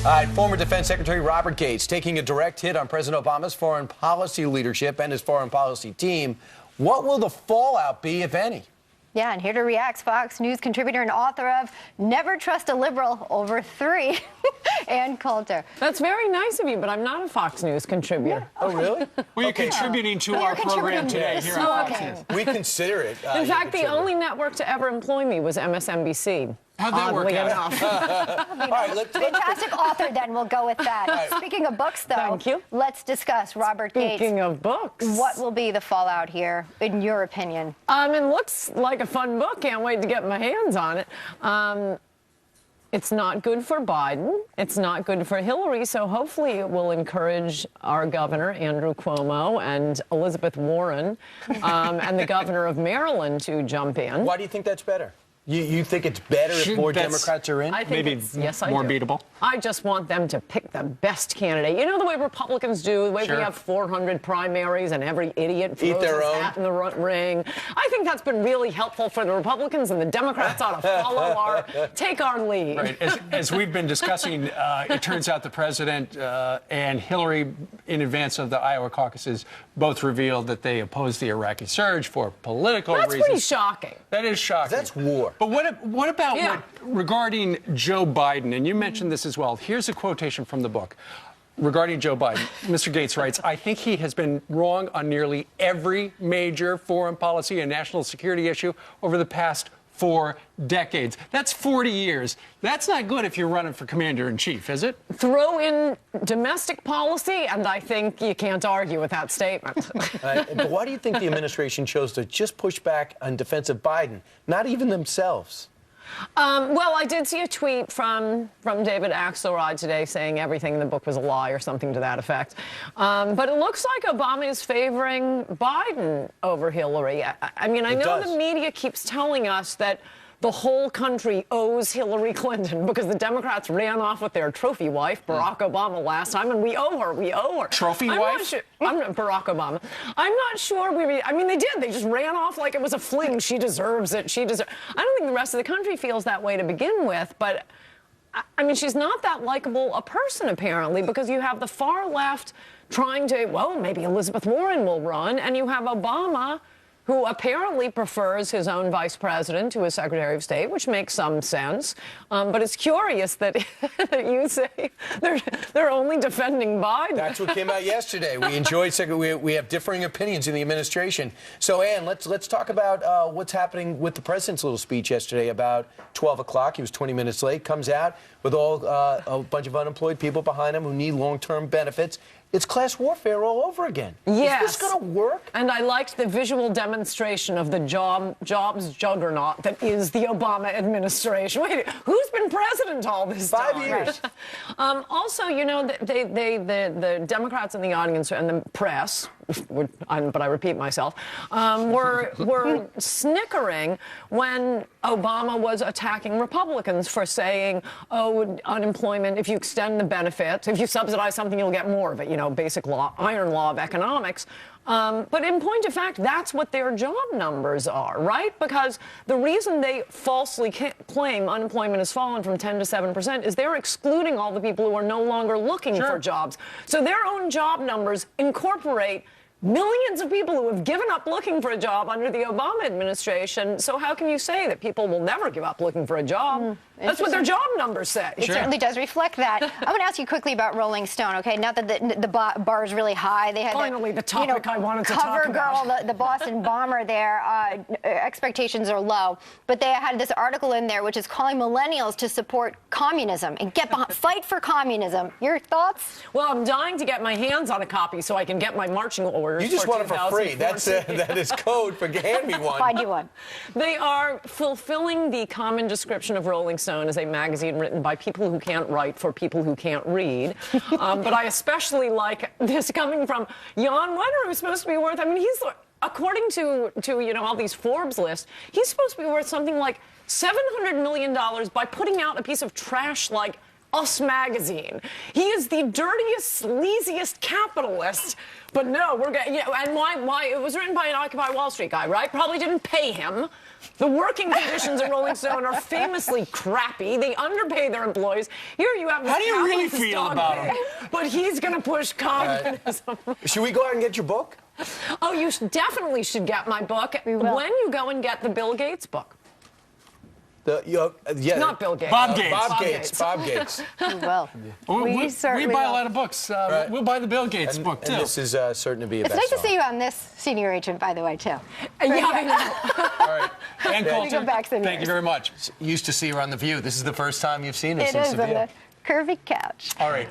All right, former Defense Secretary Robert Gates taking a direct hit on President Obama's foreign policy leadership and his foreign policy team. What will the fallout be, if any? Yeah, and here to react, Fox News contributor and author of Never Trust a Liberal Over 3, Ann Coulter. That's very nice of you, but I'm not a Fox News contributor. Yeah. Oh, really? Well, you're contributing to our program today here on Fox News. We consider it. In fact, the only network to ever employ me was MSNBC. How'd that work out? All right, Fantastic author, then. We'll go with that. Right. Speaking of books, though, Thank you. Let's discuss Robert Gates. Speaking of books. What will be the fallout here, in your opinion? It looks like a fun book. Can't wait to get my hands on it. It's not good for Biden. It's not good for Hillary. So hopefully it will encourage our governor, Andrew Cuomo, and Elizabeth Warren, and the governor of Maryland to jump in. Why do you think that's better? You think it's better if more Democrats are in? I think maybe yes, I more do. beatable. I just want them to pick the best candidate. You know the way Republicans do, the way we have 400 primaries and every idiot throws his hat in the ring. I think that's been really helpful for the Republicans, and the Democrats ought to take our lead. Right. As we've been discussing, it turns out the president and Hillary, in advance of the Iowa caucuses, both revealed that they opposed the Iraqi surge for political reasons. That's pretty shocking. That is shocking. That's war. But what about regarding Joe Biden? And you mentioned this as well. Here's a quotation from the book. Regarding Joe Biden, Mr. Gates writes, I think he has been wrong on nearly every major foreign policy and national security issue over the past 4 decades. That's 40 years. That's not good if you're running for commander-in-chief, is it? Throw in domestic policy, and I think you can't argue with that statement. But why do you think the administration chose to just push back on defense of Biden, not even themselves? Well, I did see a tweet from David Axelrod today saying everything in the book was a lie or something to that effect. But it looks like Obama is favoring Biden over Hillary. I mean, I know the media keeps telling us that the whole country owes Hillary Clinton because the Democrats ran off with their trophy wife, Barack Obama, last time, and we owe her. We owe her. Trophy wife? I'm not Barack Obama. I'm not sure I mean, they did. They just ran off like it was a fling. She deserves it. I don't think the rest of the country feels that way to begin with, but I mean, she's not that likable a person, apparently, because you have the far left trying to, well, maybe Elizabeth Warren will run, and you have Obama, who apparently prefers his own vice president to his Secretary of State, which makes some sense. But it's curious that, that you say they're only defending Biden. That's what came out yesterday. We enjoyed we have differing opinions in the administration. So, Ann, let's talk about what's happening with the president's little speech yesterday about 12 o'clock. He was 20 minutes late. Comes out with a bunch of unemployed people behind him who need long-term benefits. It's class warfare all over again. Yes. Is this going to work? And I liked the visual demonstration of the jobs juggernaut that is the Obama administration. Wait, who's been president all this time? 5 years. Also, you know, the Democrats in the audience and the press, but I repeat myself, were snickering when Obama was attacking Republicans for saying, oh, unemployment, if you extend the benefits, if you subsidize something, you'll get more of it, you know, basic law, iron law of economics. But in point of fact, that's what their job numbers are, right? Because the reason they falsely claim unemployment has fallen from 10 to 7% is they're excluding all the people who are no longer looking for jobs. So their own job numbers incorporate millions of people who have given up looking for a job under the Obama administration. So how can you say that people will never give up looking for a job? That's what their job numbers say. It certainly does reflect that. I want to ask you quickly about Rolling Stone, okay? Now that the bar is really high. They had finally the topic I wanted to talk about. Cover girl, the Boston bomber there, expectations are low. But they had this article in there which is calling millennials to support communism and fight for communism. Your thoughts? Well, I'm dying to get my hands on a copy so I can get my marching orders. You just want it for free. That is code for hand me one. Find you one. They are fulfilling the common description of Rolling Stone as a magazine written by people who can't write for people who can't read. But I especially like this coming from Jan Wenner, who's supposed to be worth, I mean, he's, according to you know, all these Forbes lists, he's supposed to be worth something like $700 million by putting out a piece of trash like Us magazine. He is the dirtiest, sleaziest capitalist. But no, we're getting, and why? It was written by an Occupy Wall Street guy, right? Probably didn't pay him. The working conditions at Rolling Stone are famously crappy. They underpay their employees. Here you have. How do you really feel about him? But he's going to push communism. Should we go out and get your book? Oh, you definitely should get my book. We will. When you go and get the Bill Gates book. Yeah. Not Bill Gates. Bob Gates. Bob Gates. Bob Gates. We will. We certainly buy a will. lot of books. Right. We'll buy the Bill Gates book, too. And this is certain to be a It's bestseller. nice to see you on this senior agent, by the way, too. Yeah, I know. All right. And Yeah. Coulter, go back some thank you years. very much. Used to see her on The View. This is the first time you've seen her It since is The on View. the curvy couch. All right.